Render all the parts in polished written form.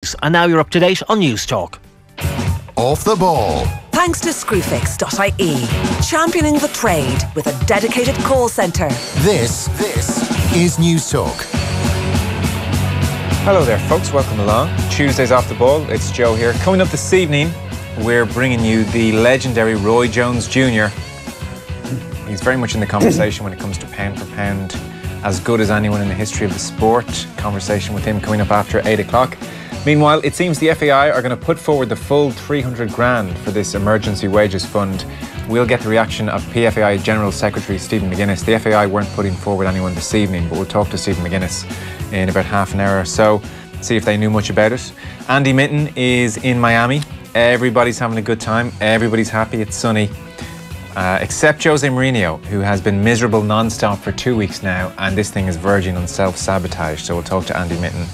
news. And now you're up to date on News Talk. Off the ball. Thanks to Screwfix.ie, championing the trade with a dedicated call centre. This is News Talk. Hello there, folks. Welcome along. Tuesday's Off the Ball. It's Joe here. Coming up this evening, we're bringing you the legendary Roy Jones Jr. He's very much in the conversation when it comes to pound for pound, as good as anyone in the history of the sport. Conversation with him coming up after 8 o'clock. Meanwhile, it seems the FAI are going to put forward the full 300 grand for this emergency wages fund. We'll get the reaction of PFAI General Secretary Stephen McGuinness. The FAI weren't putting forward anyone this evening, but we'll talk to Stephen McGuinness in about half an hour or so, see if they knew much about it. Andy Mitten is in Miami. Everybody's having a good time. Everybody's happy. It's sunny. Except Jose Mourinho, who has been miserable non-stop for 2 weeks now, and this thing is verging on self-sabotage. So we'll talk to Andy Mitten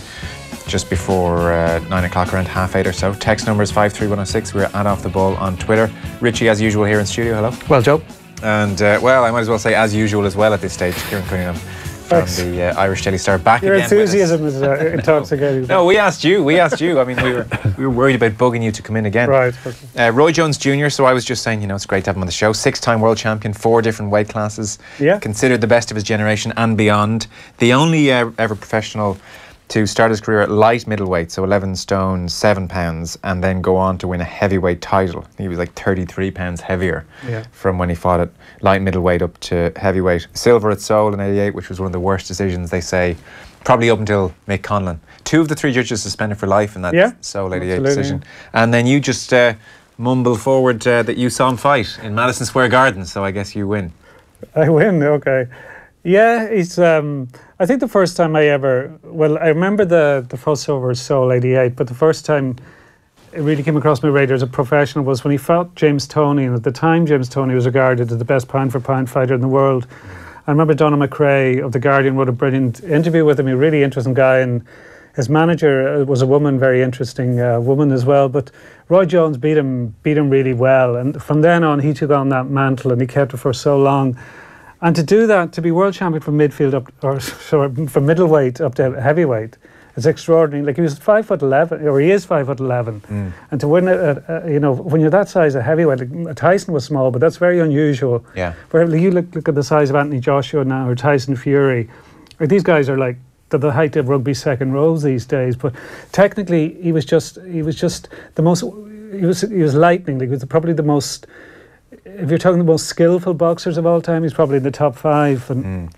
just before 9 o'clock, around half 8 or so. Text number is 53106. We're at Off the Ball on Twitter. Richie, as usual, here in studio. Hello. Well, Joe. And, well, I might as well say as usual as well at this stage. Kieran Cunningham from the Irish Daily Star back Your again. Your enthusiasm is intoxicating. No, we asked you. I mean, we were worried about bugging you to come in again. Right. Roy Jones Jr., so I was just saying, it's great to have him on the show. 6-time world champion, 4 different weight classes. Yeah. Considered the best of his generation and beyond. The only ever professional to start his career at light middleweight, so 11 stone, 7 pounds, and then go on to win a heavyweight title. He was like 33 pounds heavier from when he fought at light middleweight up to heavyweight. Silver at Seoul in 88, which was one of the worst decisions, they say, probably up until Mick Conlon. 2 of the 3 judges suspended for life in that Seoul 88 decision. And then you just mumble forward that you saw him fight in Madison Square Garden, so I guess you win. I win, okay. Yeah, it's. I think the first time I remember the fuss over Seoul 88, but the first time it really came across my radar as a professional was when he fought James Toney, and at the time James Toney was regarded as the best pound-for-pound fighter in the world. I remember Donna McRae of The Guardian wrote a brilliant interview with him, a really interesting guy, and his manager was a woman, very interesting woman as well, but Roy Jones beat him really well, and from then on he took on that mantle and he kept it for so long. And to do that, to be world champion from from middleweight up to heavyweight, it's extraordinary. Like, he was 5'11", or he is 5'11", and to win when you're that size of heavyweight, like, Tyson was small, but that's very unusual. Yeah. Where you look at the size of Anthony Joshua now, or Tyson Fury, like, these guys are like the height of rugby second rows these days. But technically, he was just the most. He was lightning. Like, he was probably the most. If you're talking the most skillful boxers of all time, he's probably in the top 5. And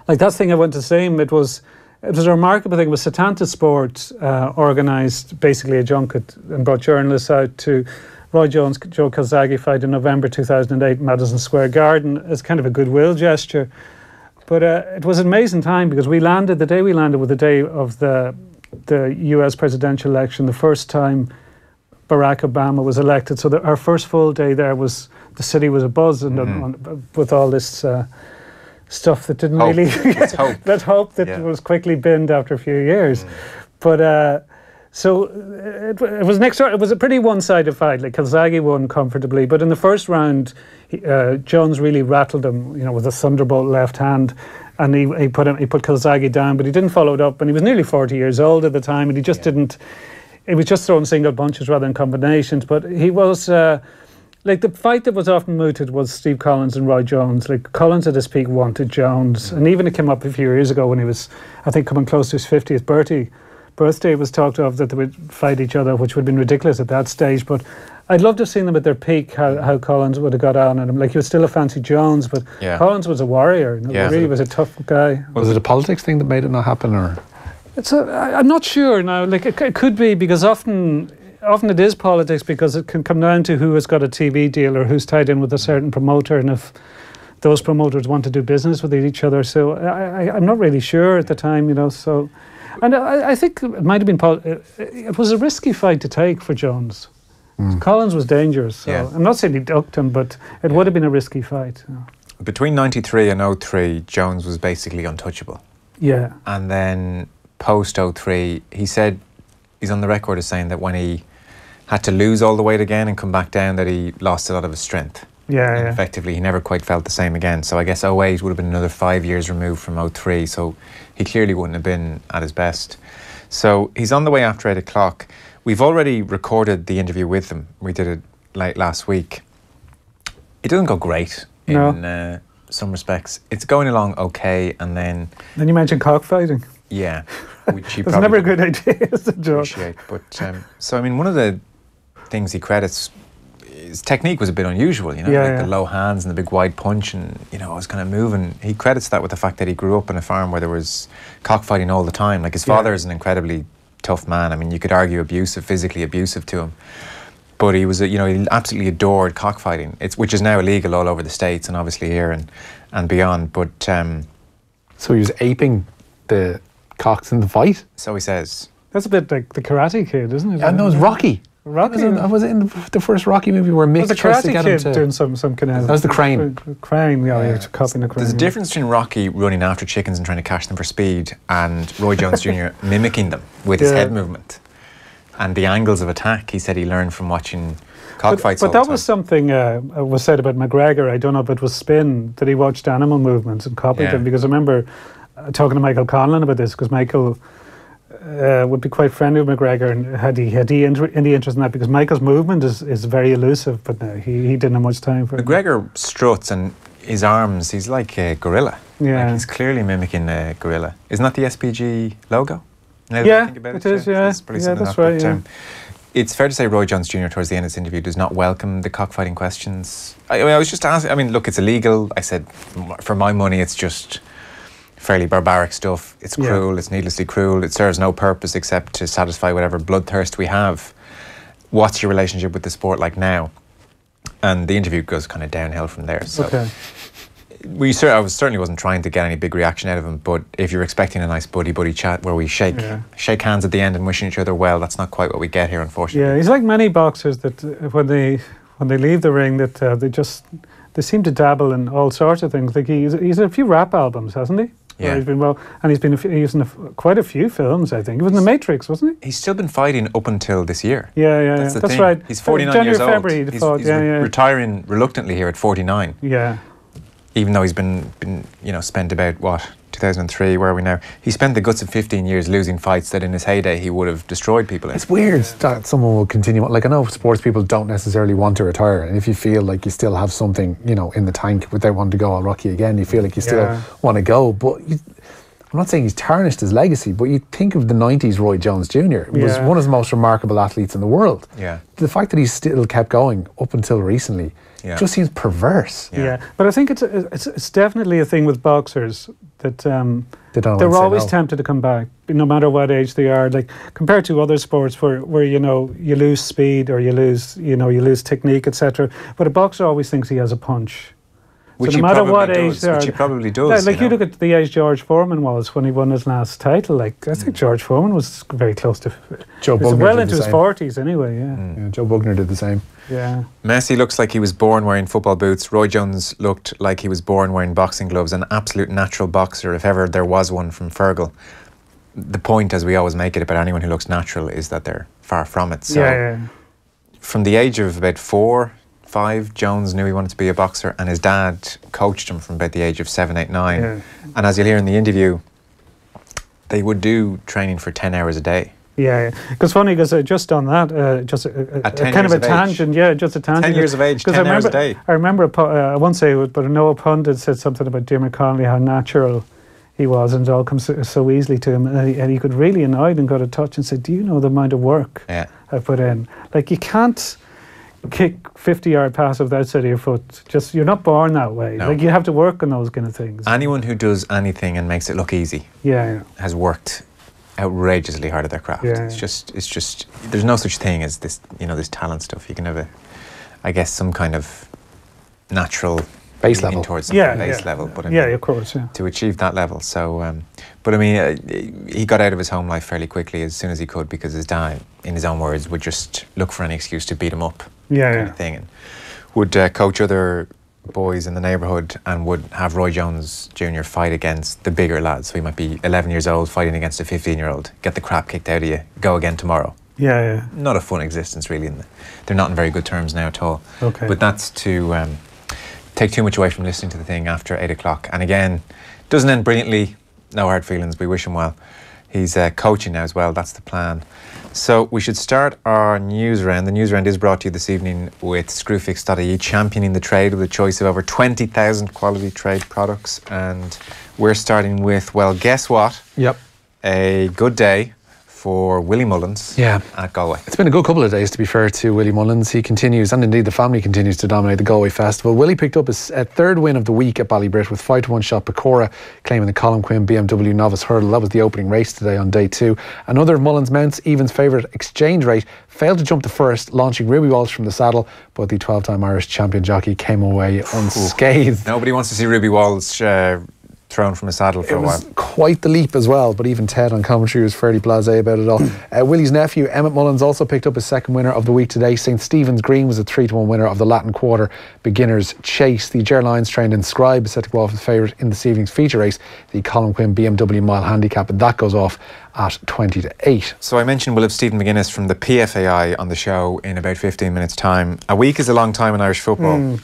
like, that thing I went to see him, it was a remarkable thing. It was Setanta Sport organised basically a junket and brought journalists out to Roy Jones, Joe Calzaghe fight in November 2008, Madison Square Garden, as kind of a goodwill gesture. But it was an amazing time because the day we landed was the day of the US presidential election, the first time Barack Obama was elected. So our first full day there was, the city was abuzz with all this stuff that didn't really that hope that was quickly binned after a few years. But so it was next. It was a pretty one-sided fight. Like, Calzaghe won comfortably, but in the first round, Jones really rattled him, with a thunderbolt left hand, and he put Calzaghe down, but he didn't follow it up. And he was nearly 40 years old at the time, and he just didn't. He was just throwing single punches rather than combinations. But he was. Like, the fight that was often mooted was Steve Collins and Roy Jones. Like, Collins at his peak wanted Jones. And even it came up a few years ago when he was, I think, coming close to his 50th birthday. It was talked of that they would fight each other, which would have been ridiculous at that stage. But I'd love to have seen them at their peak, how Collins would have got on at him. Like, he was still a fancy Jones, but Collins was a warrior. He really was a tough guy. Was it a politics thing that made it not happen, or? I'm not sure now. Like, it could be, because often it is politics, because it can come down to who has got a TV deal or who's tied in with a certain promoter, and if those promoters want to do business with each other. So I'm not really sure at the time, So, and I think it might have been it was a risky fight to take for Jones. Collins was dangerous. So I'm not saying he ducked him, but it would have been a risky fight. Between 93 and 03, Jones was basically untouchable. Yeah. And then post 03, he said, he's on the record as saying that when he had to lose all the weight again and come back down, that he lost a lot of his strength. Yeah. Effectively, he never quite felt the same again. So I guess 08 would have been another 5 years removed from 03. So he clearly wouldn't have been at his best. So he's on the way after 8 o'clock. We've already recorded the interview with him. We did it late last week. It doesn't go great in some respects. It's going along okay, and then you mentioned cockfighting. Yeah, which he That's never a good idea, is it, Joe? Appreciate. But so I mean, one of the things he credits, his technique was a bit unusual. You know, the low hands and the big wide punch, and I was kind of moving. He credits that with the fact that he grew up on a farm where there was cockfighting all the time. Like his father is an incredibly tough man. I mean, you could argue physically abusive to him. But he was, he absolutely adored cockfighting, which is now illegal all over the States and obviously here and beyond. But so he was aping the cocks in the fight. So he says. That's a bit like the Karate Kid, isn't it? And that was Rocky. Rocky was it in the first Rocky movie where Mick tries to get him to doing some kind of. That was the crane. Crane, copying the crane. There's a difference between Rocky running after chickens and trying to catch them for speed, and Roy Jones Jr. mimicking them with his head movement. And the angles of attack, he said he learned from watching cockfights. But that was something was said about McGregor. I don't know if it was spin that he watched animal movements and copied them. Because I remember talking to Michael Conlon about this, because Michael would be quite friendly with McGregor, and had he any interest in that, because Michael's movement is very elusive, but no, he didn't have much time for it. McGregor struts and his arms, he's like a gorilla. Yeah. Like he's clearly mimicking a gorilla. Isn't that the SPG logo? Now that I think about it is, that's right, It's fair to say Roy Jones Jr. towards the end of this interview does not welcome the cockfighting questions. I was just asking, look, it's illegal. I said, for my money, it's just fairly barbaric stuff. It's cruel, it's needlessly cruel. It serves no purpose except to satisfy whatever bloodthirst we have. What's your relationship with the sport like now? And the interview goes kind of downhill from there. So I certainly wasn't trying to get any big reaction out of him, but if you're expecting a nice buddy chat where we shake hands at the end and wishing each other well, that's not quite what we get here, unfortunately. Yeah, he's like many boxers that when they leave the ring, that they seem to dabble in all sorts of things. Like he's had a few rap albums, hasn't he? Yeah, he's been he's in quite a few films. I think he was in The Matrix, wasn't he? He's still been fighting up until this year. That's thing. Right. He's 49 years old. February, he's retiring reluctantly here at 49. Yeah. Even though he's been spent about 2003, where are we now? He spent the guts of 15 years losing fights that in his heyday he would have destroyed people in. It's weird that someone will continue. Like, I know sports people don't necessarily want to retire, and if you feel like you still have something, in the tank without wanting to go all Rocky again, you feel like you still want to go. But I'm not saying he's tarnished his legacy, but you think of the 90s Roy Jones Jr. was one of the most remarkable athletes in the world. Yeah. The fact that he's still kept going up until recently just seems perverse. Yeah, but I think it's definitely a thing with boxers that they're always tempted to come back, no matter what age they are. Like compared to other sports where you lose speed or you lose technique, etc. But a boxer always thinks he has a punch. Which so no matter what age they are, which he probably does. Like you look at the age George Foreman was when he won his last title. Like I think George Foreman was very close to Joe Bugner. Well into his 40s anyway. Yeah, Joe Bugner did the same. Yeah. Messi looks like he was born wearing football boots. Roy Jones looked like he was born wearing boxing gloves. An absolute natural boxer, if ever there was one from Fergal. The point, as we always make it about anyone who looks natural, is that they're far from it. So from the age of about 4, 5, Jones knew he wanted to be a boxer, and his dad coached him from about the age of 7, 8, 9. Yeah. And as you'll hear in the interview, they would do training for 10 hours a day. Yeah, because funny, because just on that, kind of a tangent. Yeah, just a tangent. 10 years of age, 10 hours a day. I remember, I won't say it, but I know a pundit said something about Dermot Connolly, how natural he was, and it all comes so easily to him. And he could really annoy and got a touch and said, do you know the amount of work I put in? Like, you can't kick 50-yard pass with the outside of your foot. Just, you're not born that way. No. Like, you have to work on those kind of things. Anyone who does anything and makes it look easy has worked outrageously hard at their craft. It's just there's no such thing as this, this talent stuff. You can have I guess some kind of natural base level towards base level, but of course, to achieve that level. So but I mean, he got out of his home life fairly quickly as soon as he could, because his dad, in his own words, would just look for any excuse to beat him up, kind of thing, and would coach other boys in the neighbourhood and would have Roy Jones Jr. fight against the bigger lads. So he might be 11 years old fighting against a 15-year-old, get the crap kicked out of you, go again tomorrow. Not a fun existence, really. They're not in very good terms now at all. Okay. But that's to take too much away from listening to the thing after 8 o'clock. And again, doesn't end brilliantly. No hard feelings. We wish him well. He's coaching now as well. That's the plan. So we should start our news round. The news round is brought to you this evening with Screwfix.ie, championing the trade with a choice of over 20,000 quality trade products. And we're starting with, well, guess what? Yep. A good day for Willie Mullins at Galway. It's been a good couple of days, to be fair to Willie Mullins. He continues, and indeed the family continues to dominate the Galway Festival. Willie picked up his third win of the week at Ballybrit with 5-1 shot Pecora, claiming the Colin Quinn BMW Novice Hurdle. That was the opening race today on day 2. Another of Mullins' mounts, Evans' favourite Exchange Rate, failed to jump the first, launching Ruby Walsh from the saddle, but the 12-time Irish champion jockey came away unscathed. Nobody wants to see Ruby Walsh thrown from a saddle for a while. It was quite the leap as well, but even Ted on commentary was fairly blasé about it all. Willie's nephew, Emmett Mullins, also picked up his second winner of the week today. St Stephen's Green was a 3-1 winner of the Latin Quarter Beginners Chase. The Ger Lions trained in Scribe is set to go off as favourite in this evening's feature race, the Colin Quinn BMW Mile Handicap, and that goes off at 20-8. So I mentioned we'll have Stephen McGuinness from the PFAI on the show in about 15 minutes' time. A week is a long time in Irish football.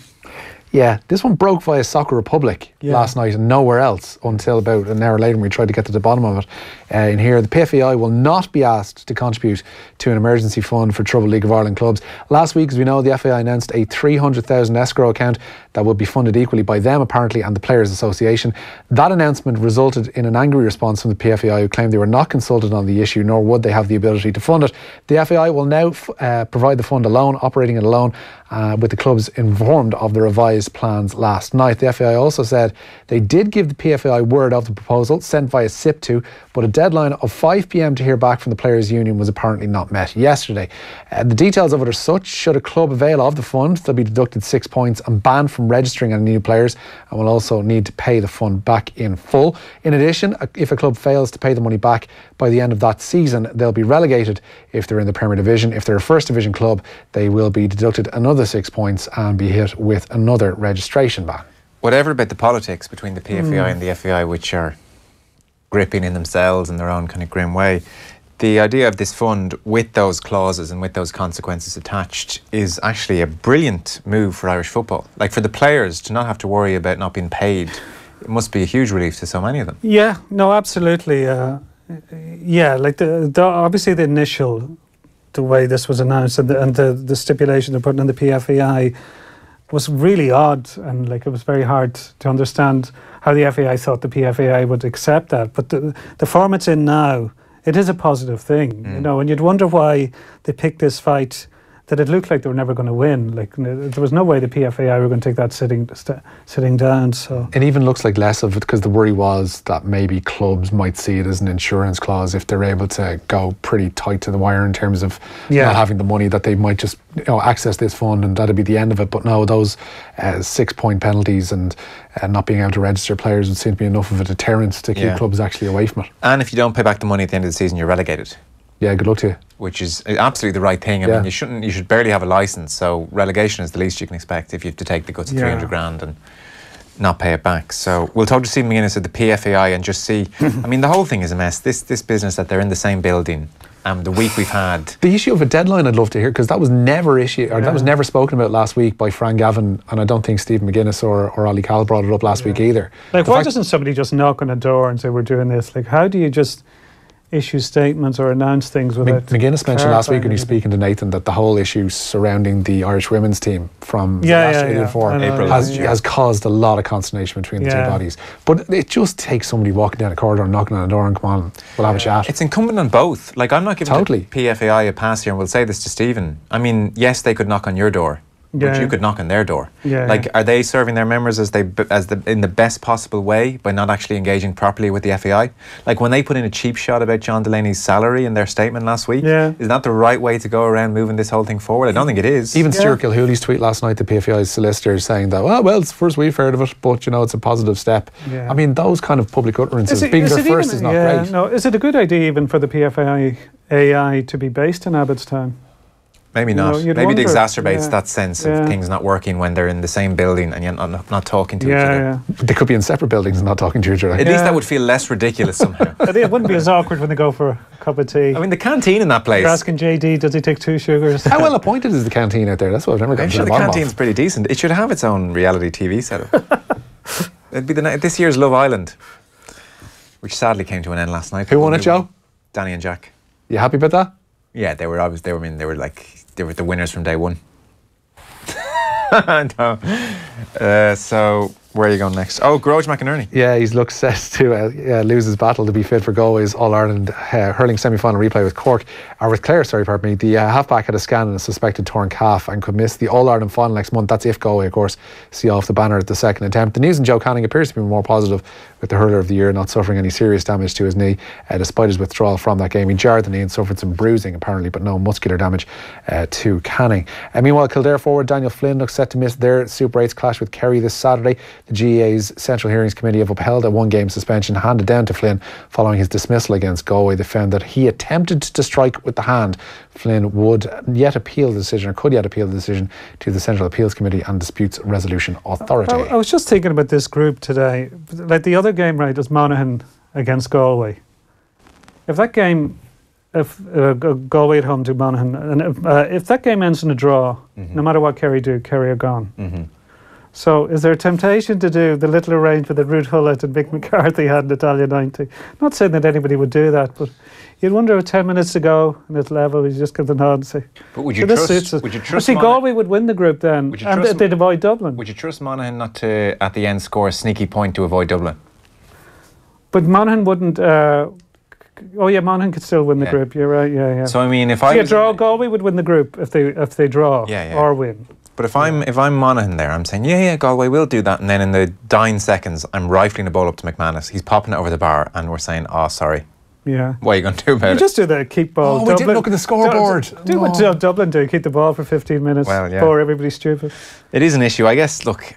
Yeah, this one broke via Soccer Republic last night and nowhere else until about an hour later when we tried to get to the bottom of it. In here, the PFAI will not be asked to contribute to an emergency fund for troubled League of Ireland clubs. Last week, as we know, the FAI announced a 300,000 escrow account that will be funded equally by them, apparently, and the Players Association. That announcement resulted in an angry response from the PFAI, who claimed they were not consulted on the issue, nor would they have the ability to fund it. The FAI will now provide the fund alone, operating it alone, with the clubs informed of the revised plans last night. The FAI also said they did give the PFAI word of the proposal, sent via SIP2, but a deadline of 5 p.m. to hear back from the Players' Union was apparently not met yesterday. The details of it are such: should a club avail of the fund, they'll be deducted 6 points and banned from registering any new players, and will also need to pay the fund back in full. In addition, if a club fails to pay the money back by the end of that season, they'll be relegated if they're in the Premier Division. If they're a First Division club, they will be deducted another 6 points and be hit with another registration ban. Whatever about the politics between the PFAI and the FAI, which are gripping in themselves in their own kind of grim way, the idea of this fund with those clauses and with those consequences attached is actually a brilliant move for Irish football. Like, for the players to not have to worry about not being paid, it must be a huge relief to so many of them. Yeah, no, absolutely. Like obviously the initial, the way this was announced and the stipulation they're putting in the PFAI was really odd, and like it was very hard to understand how the FAI thought the PFAI would accept that. But the form it's in now, it is a positive thing, you know, and you'd wonder why they picked this fight that it looked like they were never going to win. Like, there was no way the PFAI were going to take that sitting down. So it even looks like less of it, because the worry was that maybe clubs might see it as an insurance clause if they're able to go pretty tight to the wire in terms of not having the money, that they might just access this fund and that'd be the end of it. But no, those 6 point penalties and not being able to register players would seem to be enough of a deterrent to keep clubs actually away from it. And if you don't pay back the money at the end of the season, you're relegated. Yeah, good luck to you. Which is absolutely the right thing. I mean, you should barely have a licence, so relegation is the least you can expect if you have to take the guts of 300 grand and not pay it back. So we'll talk to Stephen McGuinness at the PFAI and just see. I mean, the whole thing is a mess. This business that they're in the same building. The week we've had the issue of a deadline, I'd love to hear, because that was never that was never spoken about last week by Fran Gavin, and I don't think Stephen McGuinness or Ollie Cal brought it up last week either. Like, why doesn't somebody just knock on a door and say we're doing this? Like, how do you just issue statements or announce things without... McGuinness mentioned last week when he was speaking to Nathan that the whole issue surrounding the Irish women's team from last year before has caused a lot of consternation between the two bodies. But it just takes somebody walking down a corridor and knocking on a door and come on, we'll have a chat. It's incumbent on both. Like, I'm not giving the PFAI a pass here, and we'll say this to Stephen. I mean, yes, they could knock on your door, but you could knock on their door. Like, are they serving their members in the best possible way by not actually engaging properly with the FAI? Like, when they put in a cheap shot about John Delaney's salary in their statement last week, is that the right way to go around moving this whole thing forward? I don't think it is. Even Stuart Gilhooly's tweet last night, the PFAI's solicitor, saying that, well, it's the first we've heard of it, but, you know, it's a positive step. I mean, those kind of public utterances, being there first is not great. No, is it a good idea even for the PFAI to be based in Abbottstown? Maybe not. Maybe it exacerbates that sense of things not working when they're in the same building and you're not talking to each other. They could be in separate buildings and not talking to each other. At least that would feel less ridiculous somehow. I think it wouldn't be as awkward when they go for a cup of tea. I mean, the canteen in that place. You're asking JD, does he take 2 sugars? How well appointed is the canteen out there? That's what I've never gotten to the bottom of. I'm sure the canteen's pretty decent. It should have its own reality TV setup. It'd be this year's Love Island. which sadly came to an end last night. Who won it, Joe? Danny and Jack. You happy about that? Yeah, they were the winners from day one. No. So where are you going next? Oh, Grouch McInerney. Yeah, he's looked set to lose his battle to be fit for Galway's All-Ireland hurling semi-final replay with Clare, pardon me. The halfback had a scan and a suspected torn calf and could miss the All-Ireland final next month. That's if Galway, of course, see off the banner at the second attempt. The news in Joe Cunningham appears to be more positive, with the hurler of the year not suffering any serious damage to his knee despite his withdrawal from that game. He jarred the knee and suffered some bruising apparently, but no muscular damage to Canning. Meanwhile, Kildare forward Daniel Flynn looks set to miss their Super 8's clash with Kerry this Saturday. The GAA's Central Hearings Committee have upheld a one-game suspension handed down to Flynn following his dismissal against Galway. They found that he attempted to strike with the hand. Flynn could yet appeal the decision to the Central Appeals Committee and Disputes Resolution Authority. I was just thinking about this group today. Like the other game, right, is Monaghan against Galway. If Galway at home to Monaghan, and if that game ends in a draw, no matter what Kerry do, Kerry are gone. So is there a temptation to do the little arrangement that Ruth Hullett and Mick McCarthy had in Italia 90? Not saying that anybody would do that, but you'd wonder with 10 minutes to go and it's level, you just give the nod and say, but would you trust Galway would win the group then, and they'd avoid Dublin. Would you trust Monaghan not to, at the end, score a sneaky point to avoid Dublin? But Monaghan wouldn't... Monaghan could still win the group. You're right. Yeah. So I mean, if Galway would win the group if they draw or win. But if I'm Monaghan there, I'm saying Galway will do that, and then in the dying seconds, I'm rifling the ball up to McManus. He's popping it over the bar, and we're saying, "Oh, sorry." Yeah. What are you going to do about it? You just do the keep ball. Oh, we didn't look at the scoreboard. Do what Dublin do. Keep the ball for 15 minutes. Before everybody's stupid. It is an issue, I guess. Look.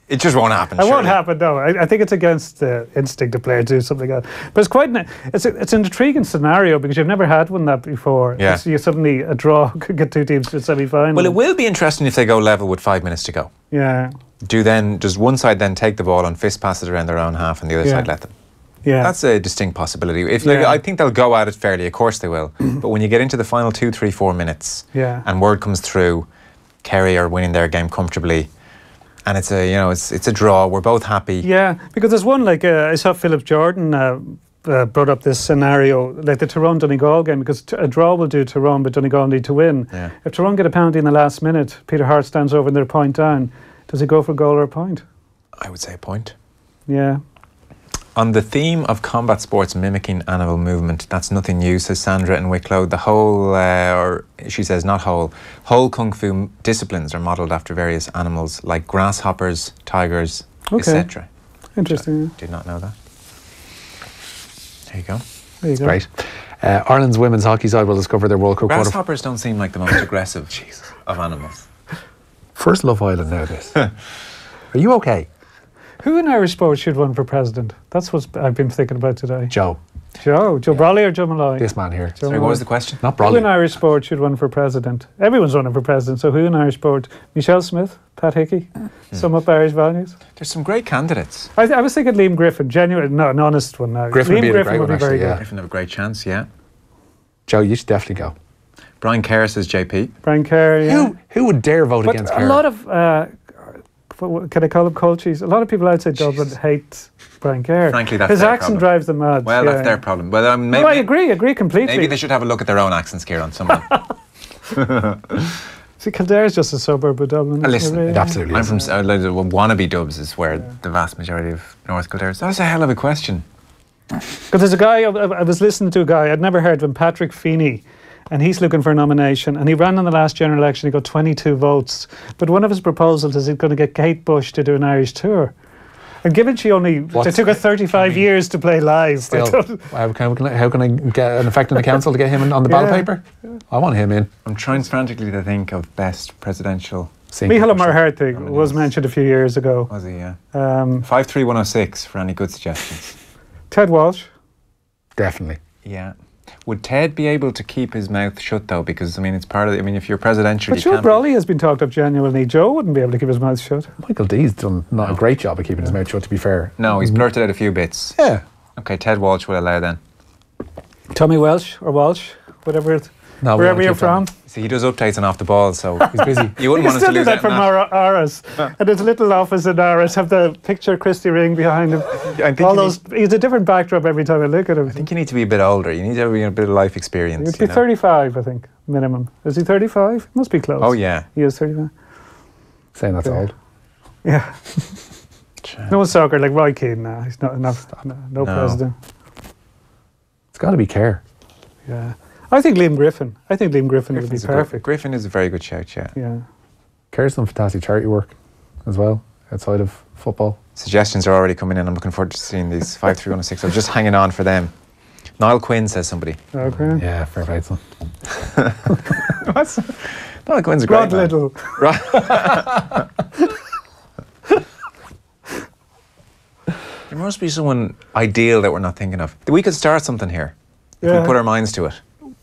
It just won't happen. It won't happen, no. I think it's against the instinct of player to do something else. But it's an intriguing scenario because you've never had one that before. Yeah. You suddenly a draw could get two teams to the semi-final. Well, it will be interesting if they go level with 5 minutes to go. Yeah. Does one side then take the ball and fist pass it around their own half and the other side let them? Yeah. That's a distinct possibility. I think they'll go at it fairly, of course they will. But when you get into the final 2, 3, 4 minutes and word comes through, Kerry are winning their game comfortably, and it's a draw. We're both happy. Yeah, because there's one I saw Philip Jordan brought up this scenario, like the Tyrone-Donegal game, because a draw will do Tyrone, but Donegal need to win. Yeah. If Tyrone get a penalty in the last minute, Peter Hart stands over and they're a point down. Does he go for a goal or a point? I would say a point. Yeah. On the theme of combat sports mimicking animal movement, that's nothing new, says Sandra in Wicklow. The whole, or she says not whole kung fu disciplines are modelled after various animals like grasshoppers, tigers, etc. Interesting. Did not know that. There you go. There you go. Great. Ireland's women's hockey side will discover their World Cup Grasshoppers don't seem like the most aggressive of animals. First Love Island nowadays. Are you okay? Who in Irish sport should run for president? That's what I've been thinking about today. Joe Brawley or Joe Malloy? This man here. Sorry, what was the question? Not Brawley. Who in Irish sport should run for president? Everyone's running for president, so who in Irish sport? Michelle Smith, Pat Hickey, sum up Irish values. There's some great candidates. I was thinking Liam Griffin, an honest one now. Griffin would be a great one, very good. Griffin have a great chance, yeah. Joe, you should definitely go. Brian Kerr says JP. Brian Kerr, yeah. Who would dare vote against Kerr? A lot of... can I call them cultures? A lot of people outside Dublin hate Brian Kerr. Frankly, that's his their accent problem. Drives them mad. Well, that's their problem. Well, maybe, I agree completely. Maybe they should have a look at their own accents, Kieran. Someone. See, Kildare is just a suburb of Dublin. Listen, absolutely. I'm from wannabe Dubs is where the vast majority of North Kildare is. That's a hell of a question. Because there's a guy I was listening to I'd never heard of him, Patrick Feeney. And he's looking for a nomination. And he ran in the last general election. He got 22 votes. But one of his proposals is he's going to get Kate Bush to do an Irish tour. And given she it took her 35 years to play live. Still, how can I get an effect on the council to get him on the ballot paper? I want him in. I'm trying frantically to think of best presidential. Micheál Marharty was mentioned a few years ago. Was he, yeah. 53106 for any good suggestions. Ted Walsh. Definitely. Yeah. Would Ted be able to keep his mouth shut though? Because it's part of if you're presidential, but Joe Brawley has been talked up genuinely. Joe wouldn't be able to keep his mouth shut. Michael D's done not a great job of keeping his mouth shut, to be fair. No, he's blurted out a few bits. Yeah. Okay, Ted Walsh will allow then. Tommy Welsh or Walsh, wherever you're from. See, he does updates on off the ball, so He's busy. you wouldn't want us to Still do lose that out from on that. Aris. And there's a little office in Aris. Have the picture of Christy Ring behind him. I think All you those. He's a different backdrop every time I look at him. I think you need to be a bit older. You need to have a bit of life experience. He'd be 35, I think, minimum. Is he 35? Must be close. Oh, yeah. He is 35. Saying that's old. Yeah. No soccer like Roy Keane now. He's not enough. No president. It's got to be Kerr. Yeah. I think Liam Griffin. would be Griffin's perfect. Griffin is a very good shout, yeah. Yeah. Kerr's done fantastic charity work as well, outside of football. Suggestions are already coming in. I'm looking forward to seeing these 53106. I'm just hanging on for them. Niall Quinn says somebody. Okay. Yeah, fair play to him. What's Niall Quinn's a great Rod man. Little. There must be someone ideal that we're not thinking of. We could start something here if Yeah. we put our minds to it.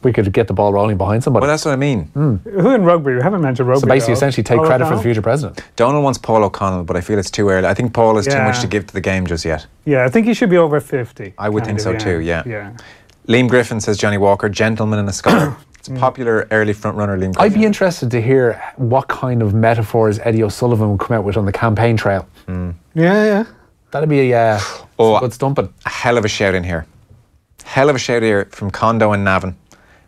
We could get the ball rolling behind somebody. Well, that's what I mean. Who in rugby? We haven't mentioned rugby. So basically, though. essentially take Paul credit for the O'Connell? future president. Donald wants Paul O'Connell, but I feel it's too early. I think Paul has too much Yeah. to give to the game just yet. Yeah, I think he should be over 50. I would think kind so of, too, yeah. Yeah. Liam Griffin says Johnny Walker, gentleman and a scholar. It's a popular early front runner, Liam Griffin. I'd be interested to hear what kind of metaphors Eddie O'Sullivan would come out with on the campaign trail. Yeah. That'd be a good stumping. A hell of a shout in here. Hell of a shout here from Condo and Navan.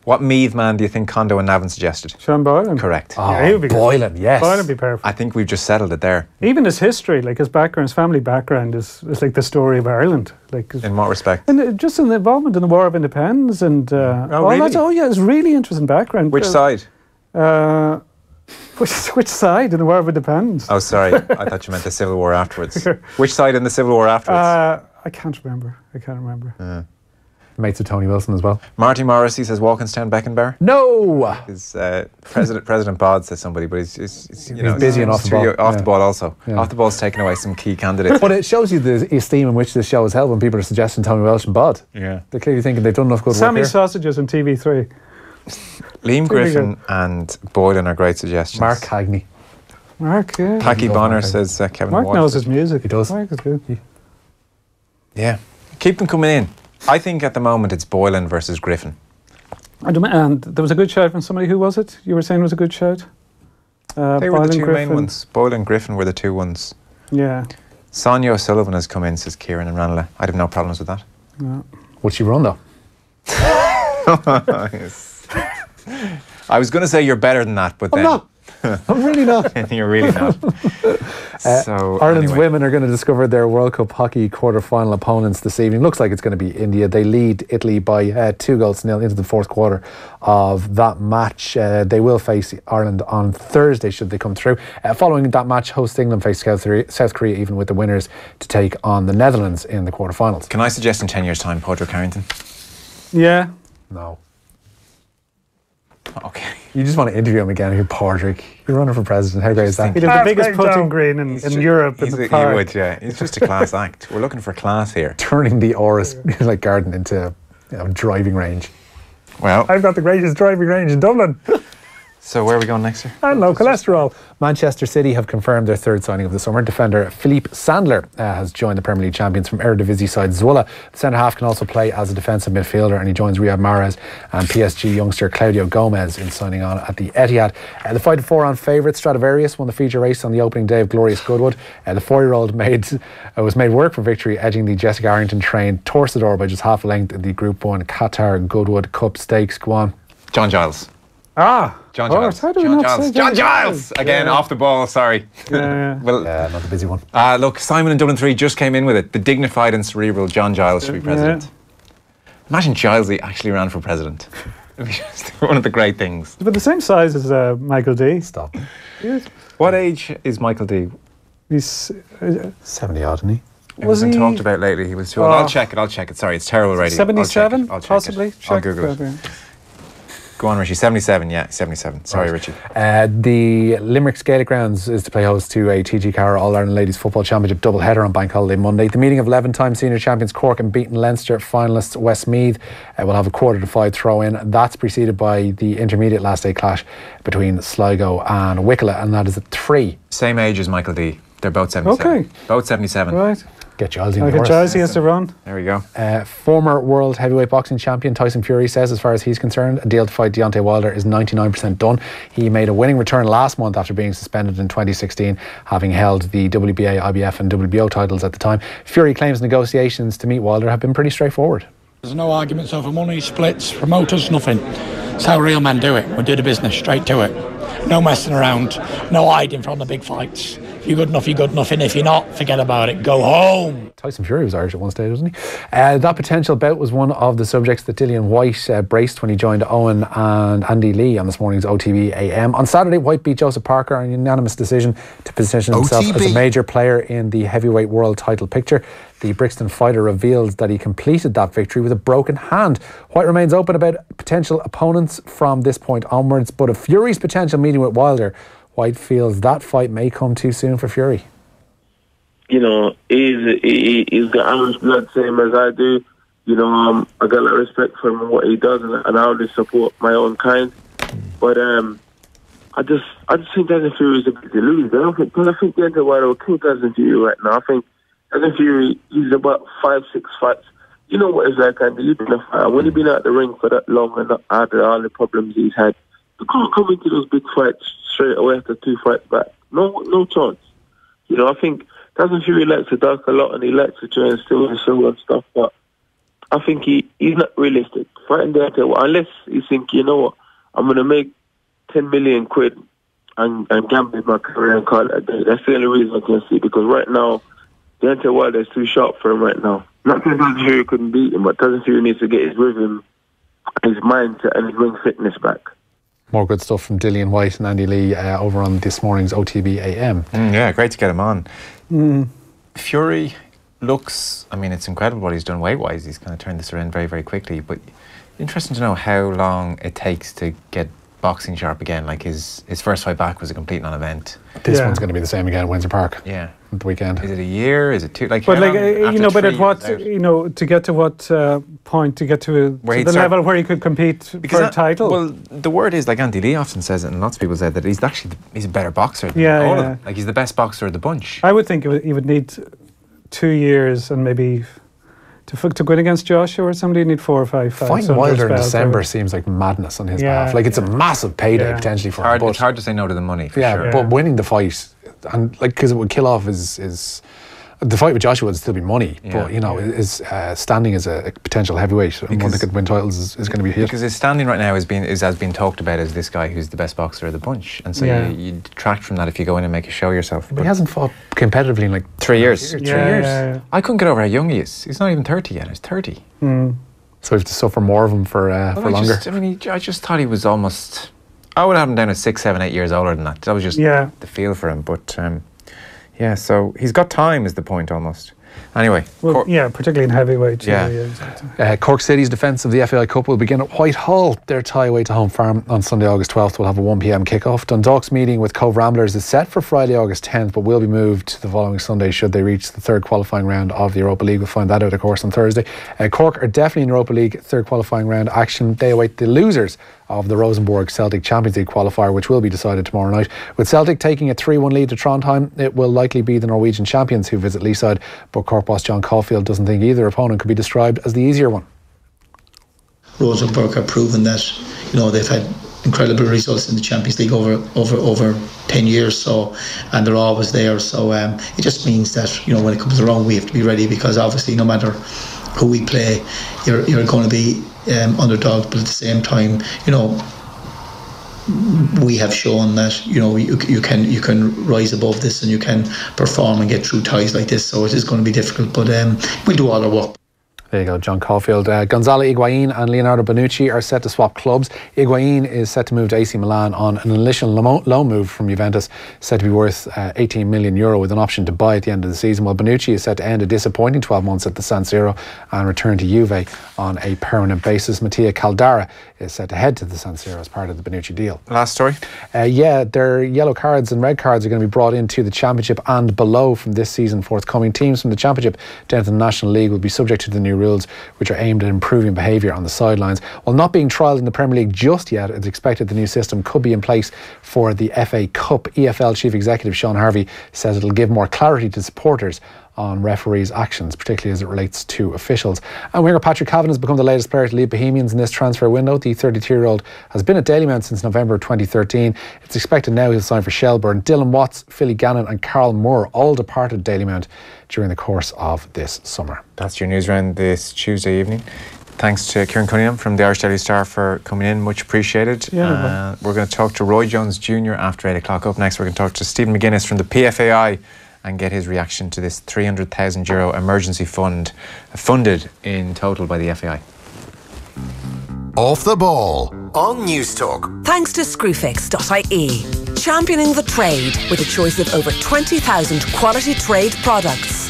What Meath man do you think Condo and Navan suggested? Sean Boylan. Correct. Yeah, he would be good. Boylan, yes. Boylan would be perfect. I think we've just settled it there. Even his history, like his background, his family background is like the story of Ireland. Like, In what respect? and just in the involvement in the War of Independence and all really? that. Oh yeah, it's really interesting background. Which side? Which side in the War of Independence? Oh, sorry. I thought you meant the Civil War afterwards. Which side in the Civil War afterwards? I can't remember. Mates with Tony Wilson as well. Marty Morrissey says Walkinstown Beckenbauer. No! His President Bod says somebody, but he's busy and off the ball. Off the Yeah. ball also. Yeah. Off the ball's taking away some key candidates. But it shows you the esteem in which this show is held when people are suggesting Tony Welsh and Bod. Yeah. They're clearly thinking they've done enough good Sammy work here. Sausages on TV3. Liam Pretty Griffin and Boylan are great suggestions. Mark Cagney. Mark, yeah. Packy Love Bonner Mark. says Kevin Mark Walsh. knows his music. He does. Mark is good. Yeah. Keep them coming in. I think at the moment it's Boylan versus Griffin. And there was a good shout from somebody. Who was it? You were saying was a good shout? They were the Boylan, two main Griffin. ones. Boylan and Griffin were the two ones. Yeah. Sonia O'Sullivan has come in, says Kieran and Ranelagh. I'd have no problems with that. Would she run though? I was going to say you're better than that, but I'm then not. I'm really not. you're really not. So Ireland's anyway. women are going to discover their World Cup hockey quarter-final opponents this evening. Looks like it's going to be India. They lead Italy by 2-0 into the fourth quarter of that match. They will face Ireland on Thursday should they come through. Following that match, host England face South Korea, even with the winners, to take on the Netherlands in the quarterfinals. Can I suggest in 10 years' time, Padraig Carrington? Yeah. No. Okay. You just want to interview him again. You're Padraig. You're running for president. How great is that? He'd have the biggest putting green in Europe in the He park. would, yeah. He's just a class act. We're looking for class here. Turning the Oris like garden into driving range. Well, I've got the greatest driving range in Dublin. so where are we going next year? And low cholesterol. Manchester City have confirmed their third signing of the summer. Defender Philippe Sandler has joined the Premier League champions from Eredivisie side Zwolle. The centre-half can also play as a defensive midfielder, and he joins Riyad Mahrez and PSG youngster Claudio Gomez in signing on at the Etihad. The 5-4 on favourite Stradivarius won the feature race on the opening day of Glorious Goodwood. The 4-year-old was made work for victory, edging the Jessica Arrington-trained Torcedor by just half a length in the Group 1 Qatar Goodwood Cup Stakes. Go on. John Giles. Of John course. Giles. How do we John not Giles. say John Giles? Giles! Again, off the ball, sorry. Yeah. Well, Not the busy one. look, Simon in Dublin 3 just came in with it. The dignified and cerebral John Giles should be president. Imagine Gilesley actually ran for president. It'd be just one of the great things. But the same size as Michael D. Stop. What age is Michael D? He's 70 odd, isn't he? It Was wasn't he- talked about lately. He was too old. I'll check it. Sorry, it's terrible radio. 77, I'll check it. possibly. I'll Check Google that, it. Go on, Richie. 77, yeah, 77. Sorry, Richie. The Limerick Gaelic Grounds is to play host to a TG Carroll All-Ireland Ladies Football Championship doubleheader on Bank Holiday Monday. The meeting of 11-time senior champions Cork and beaten Leinster finalists Westmeath will have a 4:45 throw-in. That's preceded by the intermediate last day clash between Sligo and Wicklow, and that is at 3. Same age as Michael D. They're both 77. Okay. Both 77. Right. Get Giles in Like the a horse. Giles has to run. There we go. Former world heavyweight boxing champion Tyson Fury says, as far as he's concerned, a deal to fight Deontay Wilder is 99% done. He made a winning return last month after being suspended in 2016, having held the WBA, IBF and WBO titles at the time. Fury claims negotiations to meet Wilder have been pretty straightforward. There's no arguments over money, splits, promoters, nothing. It's how real men do it. We do the business, straight to it. No messing around, no hiding from the big fights. If you're good enough, you're good enough, and if you're not, forget about it. Go home. Tyson Fury was Irish at one stage, wasn't he? That potential bout was one of the subjects that Dillian White braced when he joined Owen and Andy Lee on this morning's OTB AM. On Saturday, White beat Joseph Parker on a unanimous decision to position himself as a major player in the heavyweight world title picture. The Brixton fighter revealed that he completed that victory with a broken hand. White remains open about potential opponents from this point onwards, but if Fury's potential meeting with Wilder, White feels that fight may come too soon for Fury. You know, he's got Irish blood, same as I do. You know, I got a lot of respect for him and what he does, and I always support my own kind. But I just think Tyson Fury is a bit deluded. I think Deontay Wilder will kill Tyson Fury right now. I think Tyson Fury, he's about 5-6 fights. You know what it's like, Andy. You've been a fighter. When you've been out the ring for that long and not had all the problems he's had, you can't come into those big fights straight away after 2 fights back. No chance. You know, I think Tyson Fury likes to duck a lot and he likes to try and steal the show and stuff, but I think he's not realistic. Fighting Deontay, unless he's thinking, you know what, I'm going to make 10 million quid and gamble my career and call it a day. That's the only reason I can see, because right now, Deontay Wilder is too sharp for him right now. Not that Tyson Fury couldn't beat him, but Tyson Fury needs to get his rhythm, his mindset and his ring fitness back. More good stuff from Dillian White and Andy Lee over on this morning's OTB AM. Yeah, great to get him on. Fury looks, I mean, it's incredible what he's done weight-wise. He's kind of turned this around very, very quickly. But interesting to know how long it takes to get boxing sharp again. Like his first fight back was a complete non-event. This one's going to be the same again at Windsor Park. Yeah. At the weekend. Is it a year? Is it 2? Like, but like but at what to get to what point to get to the level where he could compete for a title? Well, the word is, like Andy Lee often says it, and lots of people say that he's a better boxer than all of them. Like he's the best boxer of the bunch. I would think he would need 2 years and maybe to win against Joshua or somebody, you need 4 or 5 fights. Fighting Wilder in December seems like madness on his behalf. Like it's a massive payday potentially for him. It's hard to say no to the money. But winning the fight, and like, because it would kill off his the fight with Joshua would still be money, but you know, his standing as a potential heavyweight and one that could win titles is going to be hit. Because his standing right now has been talked about as this guy who's the best boxer of the bunch, and so you detract from that if you go in and make a show yourself. But he hasn't fought competitively in like 3 years. 3 years. I couldn't get over how young he is. He's not even 30 yet. He's 30. So we have to suffer more of him for longer. I just thought he was almost. I would have him down at 6, 7, 8 years older than that. That was just the feel for him. But so he's got time is the point almost. Anyway. Well, particularly in heavyweight. Cork City's defence of the FAI Cup will begin at Whitehall. Their tie away to Home Farm on Sunday, August 12th will have a 1 p.m. kick-off. Dundalk's meeting with Cove Ramblers is set for Friday, August 10th, but will be moved to the following Sunday should they reach the third qualifying round of the Europa League. We'll find that out, of course, on Thursday. Cork are definitely in Europa League third qualifying round action. They await the losers of the Rosenborg Celtic Champions League qualifier, which will be decided tomorrow night. With Celtic taking a 3-1 lead to Trondheim, it will likely be the Norwegian champions who visit Leaside, but Cork boss John Caulfield doesn't think either opponent could be described as the easier one. Rosenborg have proven that, you know, they've had incredible results in the Champions League over 10 years, and they're always there, so it just means that, you know, when it comes around we have to be ready, because obviously no matter who we play, you're going to be underdogs, but at the same time, you know, we have shown that, you know, you can rise above this and you can perform and get through ties like this, so it is going to be difficult, but we'll do all our work. There you go, John Caulfield. Gonzalo Higuain and Leonardo Bonucci are set to swap clubs. Higuain is set to move to AC Milan on an initial loan move from Juventus, said to be worth €18 million with an option to buy at the end of the season, while Bonucci is set to end a disappointing 12 months at the San Siro and return to Juve on a permanent basis. Mattia Caldara is set to head to the San Siro as part of the Bonucci deal. Last story? Their yellow cards and red cards are going to be brought into the Championship and below from this season forthcoming. Teams from the Championship down to the National League will be subject to the new rules, which are aimed at improving behaviour on the sidelines. While not being trialled in the Premier League just yet, it's expected the new system could be in place for the FA Cup. EFL Chief Executive Sean Harvey says it'll give more clarity to supporters on referees' actions, particularly as it relates to officials. And winger Patrick Cavan has become the latest player to leave Bohemians in this transfer window. The 32-year-old has been at Dalymount since November 2013. It's expected now he'll sign for Shelbourne. Dylan Watts, Philly Gannon and Carl Moore all departed Dalymount during the course of this summer. That's your news round this Tuesday evening. Thanks to Kieran Cunningham from the Irish Daily Star for coming in. Much appreciated. Yeah, we're going to talk to Roy Jones Jr. after 8 o'clock. Up next, we're going to talk to Stephen McGuinness from the PFAI and get his reaction to this €300,000 emergency fund, funded in total by the FAI. Off the Ball on News Talk. Thanks to Screwfix.ie, championing the trade with a choice of over 20,000 quality trade products.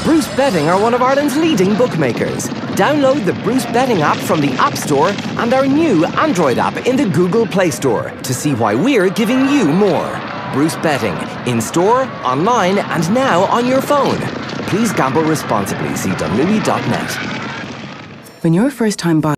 Bruce Betting are one of Ireland's leading bookmakers. Download the Bruce Betting app from the App Store and our new Android app in the Google Play Store to see why we're giving you more. Bruce Betting, in store, online and now on your phone. Please gamble responsibly. See dunlewy.net. When you're a first-time buyer,